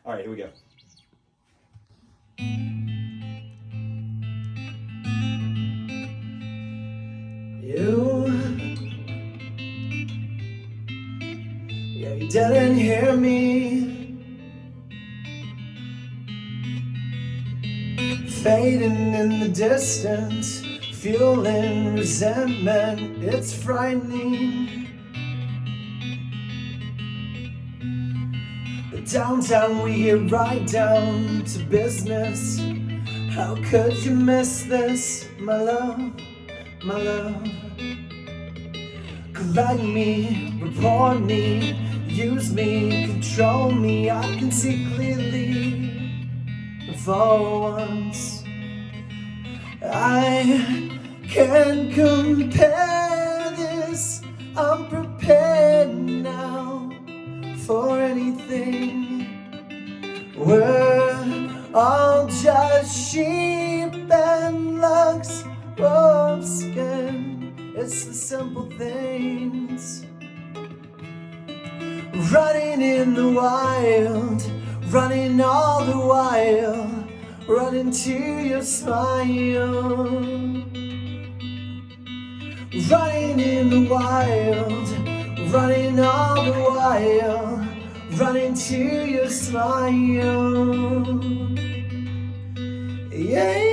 All right, here we go. Yeah, you didn't hear me. Fading in the distance, fueling resentment, it's frightening. But downtown we get right down to business. How could you miss this, my love, my love? Collect me, report me, use me, control me. I can see clearly for once. I can't compare this. I'm prepared now for anything. We're all just sheep and luxe, wolfskin. It's the simple things. Running in the wild, running all the while, running to your smile. Running in the wild, running all the while, running to your smile. Yeah.